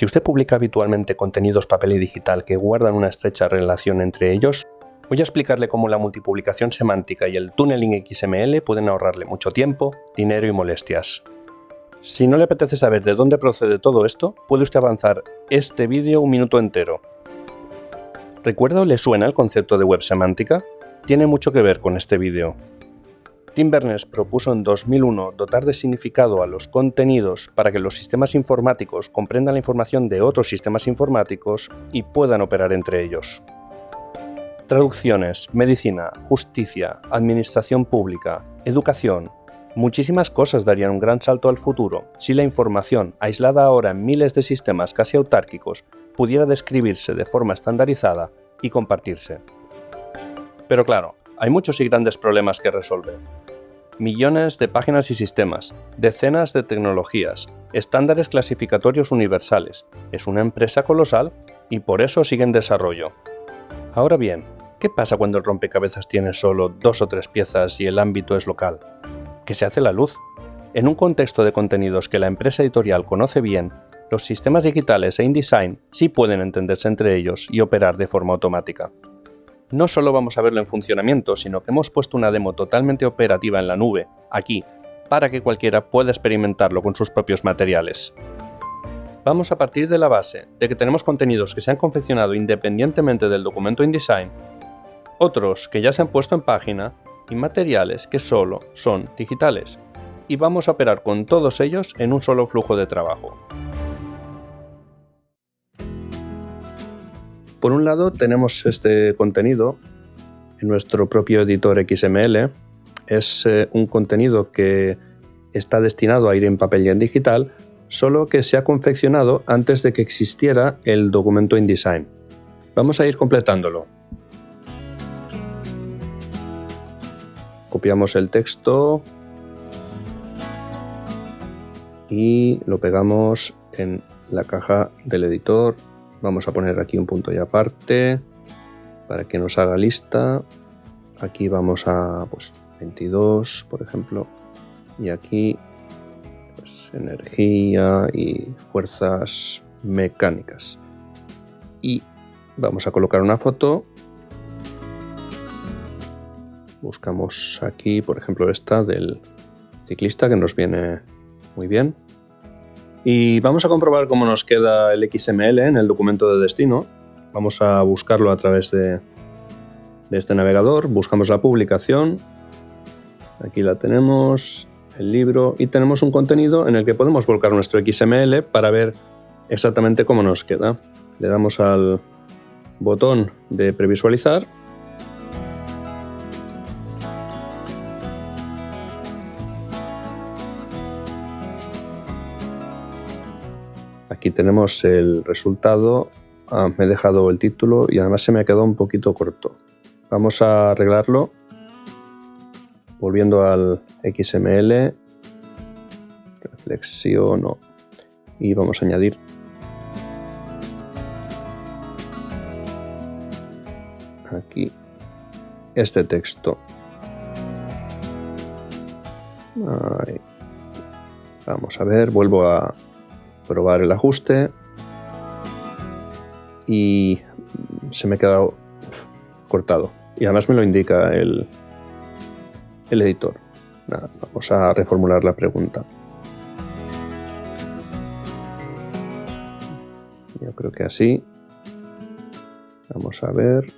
Si usted publica habitualmente contenidos papel y digital que guardan una estrecha relación entre ellos, voy a explicarle cómo la multipublicación semántica y el tunneling XML pueden ahorrarle mucho tiempo, dinero y molestias. Si no le apetece saber de dónde procede todo esto, puede usted avanzar este vídeo un minuto entero. ¿Recuerda o le suena el concepto de web semántica? Tiene mucho que ver con este vídeo. Tim Berners propuso en 2001 dotar de significado a los contenidos para que los sistemas informáticos comprendan la información de otros sistemas informáticos y puedan operar entre ellos. Traducciones, medicina, justicia, administración pública, educación. Muchísimas cosas darían un gran salto al futuro si la información, aislada ahora en miles de sistemas casi autárquicos, pudiera describirse de forma estandarizada y compartirse. Pero claro, hay muchos y grandes problemas que resolver. Millones de páginas y sistemas, decenas de tecnologías, estándares clasificatorios universales. Es una empresa colosal y por eso sigue en desarrollo. Ahora bien, ¿qué pasa cuando el rompecabezas tiene solo 2 o 3 piezas y el ámbito es local? ¿Qué se hace la luz? En un contexto de contenidos que la empresa editorial conoce bien, los sistemas digitales e InDesign sí pueden entenderse entre ellos y operar de forma automática. No solo vamos a verlo en funcionamiento, sino que hemos puesto una demo totalmente operativa en la nube, aquí, para que cualquiera pueda experimentarlo con sus propios materiales. Vamos a partir de la base de que tenemos contenidos que se han confeccionado independientemente del documento InDesign, otros que ya se han puesto en página y materiales que solo son digitales, y vamos a operar con todos ellos en un solo flujo de trabajo. Por un lado tenemos este contenido en nuestro propio editor XML. Es un contenido que está destinado a ir en papel y en digital, solo que se ha confeccionado antes de que existiera el documento InDesign. Vamos a ir completándolo. Copiamos el texto y lo pegamos en la caja del editor. Vamos a poner aquí un punto y aparte para que nos haga lista. Aquí vamos a 22, por ejemplo, y aquí energía y fuerzas mecánicas. Y vamos a colocar una foto. Buscamos aquí, por ejemplo, esta del ciclista, que nos viene muy bien. Y vamos a comprobar cómo nos queda el XML en el documento de destino. Vamos a buscarlo a través de este navegador. Buscamos la publicación. Aquí la tenemos, el libro, y tenemos un contenido en el que podemos volcar nuestro XML para ver exactamente cómo nos queda. Le damos al botón de previsualizar. Aquí tenemos el resultado. Me he dejado el título y además se me ha quedado un poquito corto. Vamos a arreglarlo volviendo al XML. Reflexiono y vamos a añadir aquí este texto. Ahí. Vamos a ver, vuelvo a probar el ajuste y se me ha quedado cortado y además me lo indica el editor. Nada, vamos a reformular la pregunta. Yo creo que así. Vamos a ver.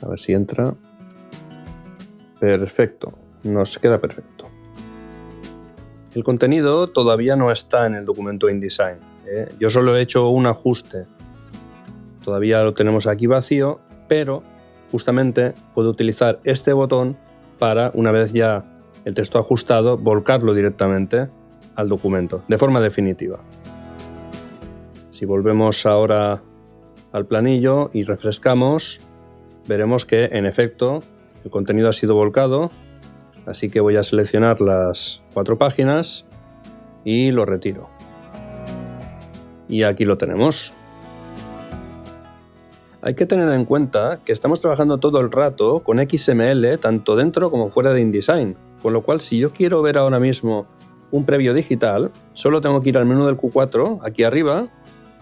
A ver si entra. Perfecto, nos queda perfecto. El contenido todavía no está en el documento InDesign. Yo solo he hecho un ajuste. Todavía lo tenemos aquí vacío, pero justamente puedo utilizar este botón para, una vez ya el texto ajustado, volcarlo directamente al documento, de forma definitiva. Si volvemos ahora al planillo y refrescamos, veremos que, en efecto, el contenido ha sido volcado. Así que voy a seleccionar las 4 páginas y lo retiro. Y aquí lo tenemos. Hay que tener en cuenta que estamos trabajando todo el rato con XML, tanto dentro como fuera de InDesign. Con lo cual, si yo quiero ver ahora mismo un previo digital, solo tengo que ir al menú del Q4, aquí arriba,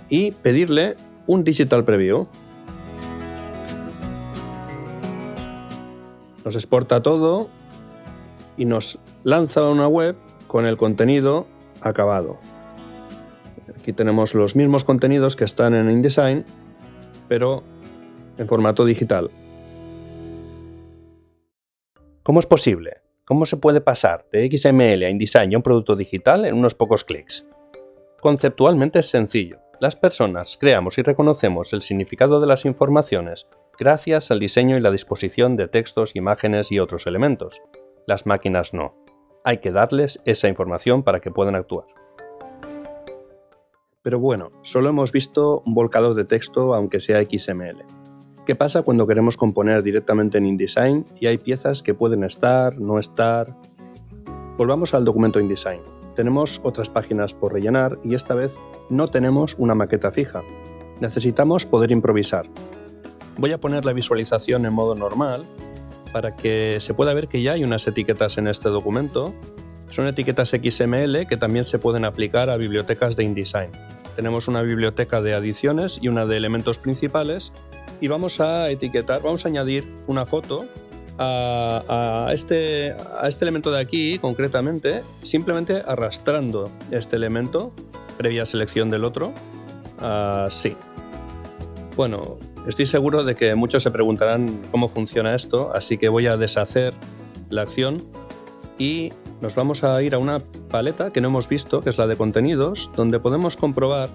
y pedirle un Digital Preview. Nos exporta todo y nos lanza a una web con el contenido acabado. Aquí tenemos los mismos contenidos que están en InDesign, pero en formato digital. ¿Cómo es posible? ¿Cómo se puede pasar de XML a InDesign y a un producto digital en unos pocos clics? Conceptualmente es sencillo. Las personas creamos y reconocemos el significado de las informaciones gracias al diseño y la disposición de textos, imágenes y otros elementos. Las máquinas no. Hay que darles esa información para que puedan actuar. Pero bueno, solo hemos visto un volcado de texto aunque sea XML. ¿Qué pasa cuando queremos componer directamente en InDesign y hay piezas que pueden estar, no estar? Volvamos al documento InDesign. Tenemos otras páginas por rellenar y esta vez no tenemos una maqueta fija. Necesitamos poder improvisar. Voy a poner la visualización en modo normal para que se pueda ver que ya hay unas etiquetas en este documento. Son etiquetas XML que también se pueden aplicar a bibliotecas de InDesign. Tenemos una biblioteca de adiciones y una de elementos principales y vamos a etiquetar, vamos a añadir una foto a este elemento de aquí concretamente, simplemente arrastrando este elemento previa selección del otro. Así. Bueno, estoy seguro de que muchos se preguntarán cómo funciona esto, así que voy a deshacer la acción y nos vamos a ir a una paleta que no hemos visto, que es la de contenidos, donde podemos comprobar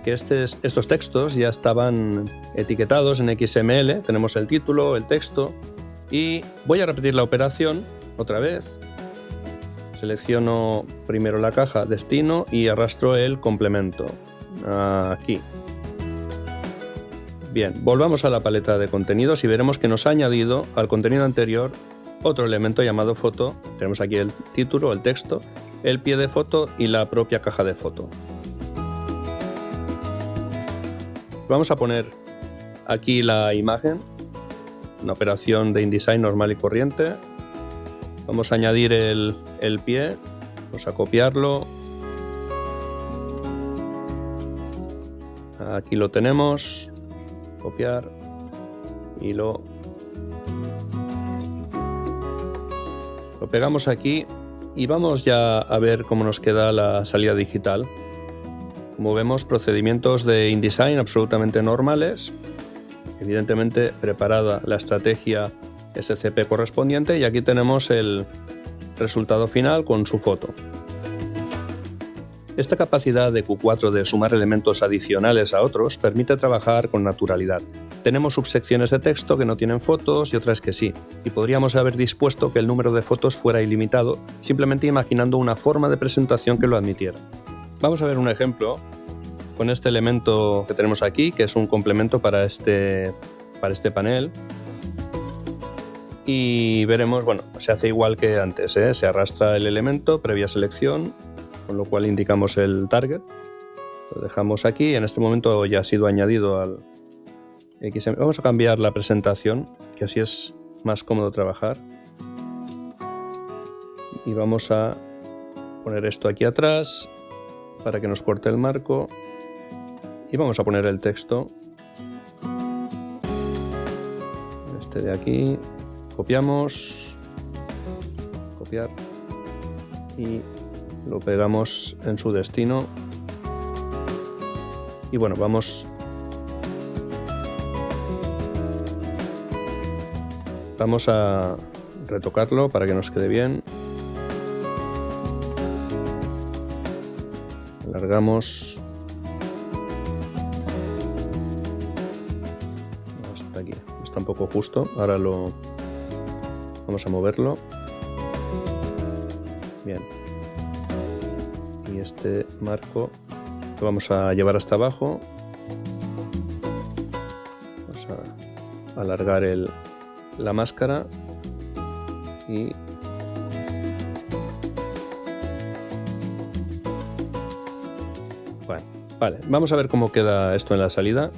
que estos textos ya estaban etiquetados en XML. Tenemos el título, el texto, y voy a repetir la operación otra vez. Selecciono primero la caja destino y arrastro el complemento aquí. Bien, volvamos a la paleta de contenidos y veremos que nos ha añadido al contenido anterior otro elemento llamado foto. Tenemos aquí el título, el texto, el pie de foto y la propia caja de foto. Vamos a poner aquí la imagen, una operación de InDesign normal y corriente. Vamos a añadir el pie, vamos a copiarlo. Aquí lo tenemos, copiar y lo pegamos aquí y vamos ya a ver cómo nos queda la salida digital. Como vemos, procedimientos de InDesign absolutamente normales, evidentemente preparada la estrategia SCP correspondiente y aquí tenemos el resultado final con su foto. Esta capacidad de Q4 de sumar elementos adicionales a otros permite trabajar con naturalidad. Tenemos subsecciones de texto que no tienen fotos y otras que sí, y podríamos haber dispuesto que el número de fotos fuera ilimitado, simplemente imaginando una forma de presentación que lo admitiera. Vamos a ver un ejemplo con este elemento que tenemos aquí, que es un complemento para este panel. Y veremos, bueno, se hace igual que antes, se arrastra el elemento previa selección, con lo cual indicamos el target. Lo dejamos aquí, en este momento ya ha sido añadido al XML. Vamos a cambiar la presentación, que así es más cómodo trabajar. Y vamos a poner esto aquí atrás para que nos corte el marco. Y vamos a poner el texto. Este de aquí. Copiamos. Copiar. Y lo pegamos en su destino. Y bueno, vamos a retocarlo para que nos quede bien. Alargamos hasta aquí. Está un poco justo. Ahora vamos a moverlo. Bien. Y este marco lo vamos a llevar hasta abajo. Vamos a alargar la máscara y vale, vamos a ver cómo queda esto en la salida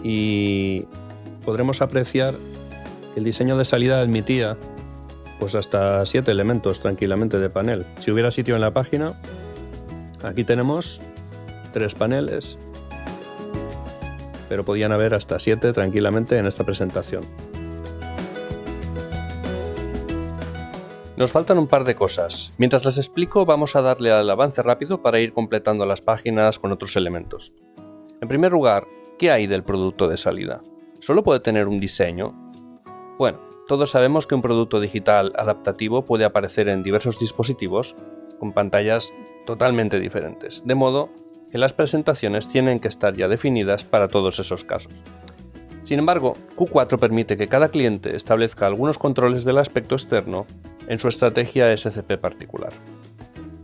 y podremos apreciar que el diseño de salida admitía pues hasta 7 elementos tranquilamente de panel. Si hubiera sitio en la página, aquí tenemos 3 paneles, pero podían haber hasta 7 tranquilamente en esta presentación. Nos faltan un par de cosas. Mientras las explico, vamos a darle al avance rápido para ir completando las páginas con otros elementos. En primer lugar, ¿qué hay del producto de salida? ¿Solo puede tener un diseño? Bueno, todos sabemos que un producto digital adaptativo puede aparecer en diversos dispositivos con pantallas totalmente diferentes, de modo que las presentaciones tienen que estar ya definidas para todos esos casos. Sin embargo, Q4 permite que cada cliente establezca algunos controles del aspecto externo en su estrategia SCP particular.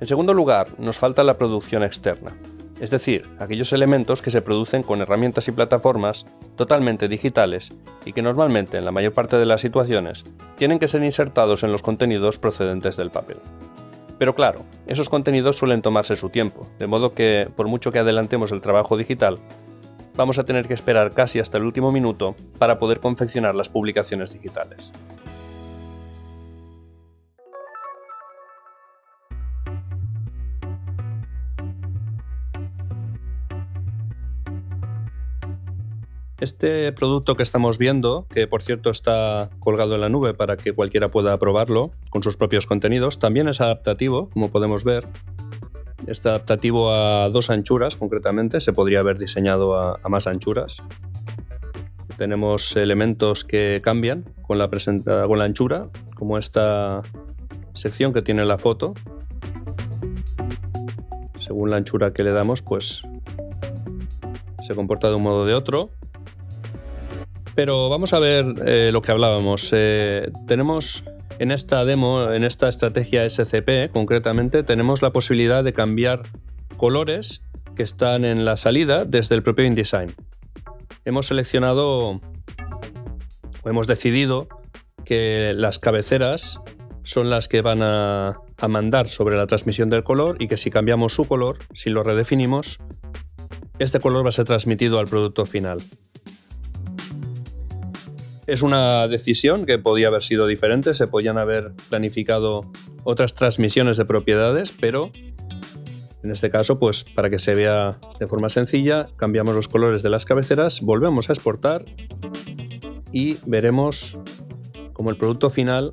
En segundo lugar, nos falta la producción externa, es decir, aquellos elementos que se producen con herramientas y plataformas totalmente digitales y que normalmente, en la mayor parte de las situaciones, tienen que ser insertados en los contenidos procedentes del papel. Pero claro, esos contenidos suelen tomarse su tiempo, de modo que, por mucho que adelantemos el trabajo digital, vamos a tener que esperar casi hasta el último minuto para poder confeccionar las publicaciones digitales. Este producto que estamos viendo, que por cierto está colgado en la nube para que cualquiera pueda probarlo con sus propios contenidos, también es adaptativo, como podemos ver. Está adaptativo a 2 anchuras, concretamente, se podría haber diseñado a más anchuras. Tenemos elementos que cambian con la anchura, como esta sección que tiene la foto. Según la anchura que le damos, pues se comporta de un modo o de otro. Pero vamos a ver lo que hablábamos. Tenemos en esta demo, en esta estrategia SCP concretamente, tenemos la posibilidad de cambiar colores que están en la salida desde el propio InDesign. Hemos seleccionado o hemos decidido que las cabeceras son las que van a mandar sobre la transmisión del color y que si cambiamos su color, si lo redefinimos, este color va a ser transmitido al producto final. Es una decisión que podía haber sido diferente, se podían haber planificado otras transmisiones de propiedades, pero en este caso, pues para que se vea de forma sencilla, cambiamos los colores de las cabeceras, volvemos a exportar y veremos cómo el producto final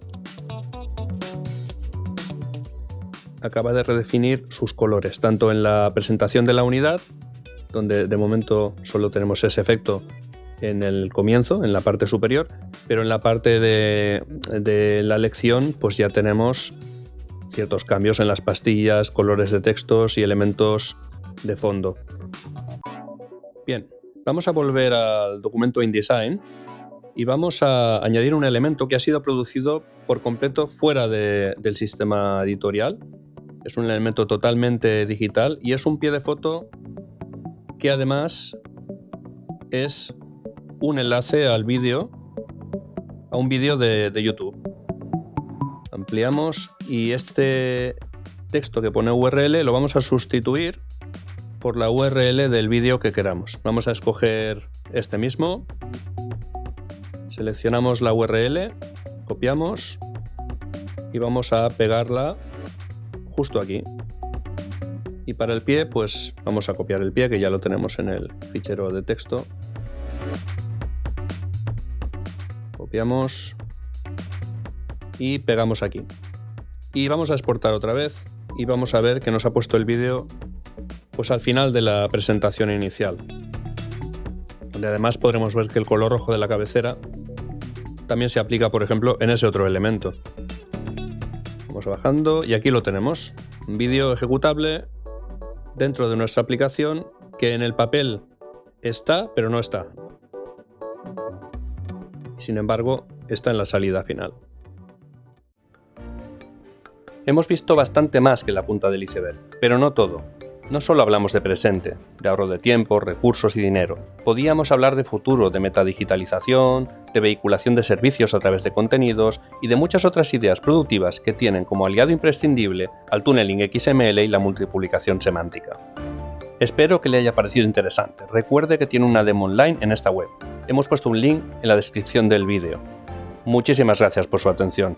acaba de redefinir sus colores, tanto en la presentación de la unidad, donde de momento solo tenemos ese efecto en el comienzo, en la parte superior, pero en la parte de la lección pues ya tenemos ciertos cambios en las pastillas, colores de textos y elementos de fondo. Bien, vamos a volver al documento InDesign y vamos a añadir un elemento que ha sido producido por completo fuera del sistema editorial. Es un elemento totalmente digital y es un pie de foto que además es un enlace al vídeo, a un vídeo de YouTube. Ampliamos y este texto que pone URL lo vamos a sustituir por la URL del vídeo que queramos. Vamos a escoger este mismo, seleccionamos la URL, copiamos y vamos a pegarla justo aquí. Y para el pie, pues vamos a copiar el pie, que ya lo tenemos en el fichero de texto. Copiamos y pegamos aquí. Y vamos a exportar otra vez y vamos a ver que nos ha puesto el vídeo pues al final de la presentación inicial, donde además podremos ver que el color rojo de la cabecera también se aplica, por ejemplo, en ese otro elemento. Vamos bajando y aquí lo tenemos, un vídeo ejecutable dentro de nuestra aplicación que en el papel está, pero no está. Sin embargo, está en la salida final. Hemos visto bastante más que la punta del iceberg, pero no todo. No solo hablamos de presente, de ahorro de tiempo, recursos y dinero. Podíamos hablar de futuro, de metadigitalización, de vehiculación de servicios a través de contenidos y de muchas otras ideas productivas que tienen como aliado imprescindible al tunneling XML y la multipublicación semántica. Espero que le haya parecido interesante. Recuerde que tiene una demo online en esta web. Hemos puesto un link en la descripción del vídeo. Muchísimas gracias por su atención.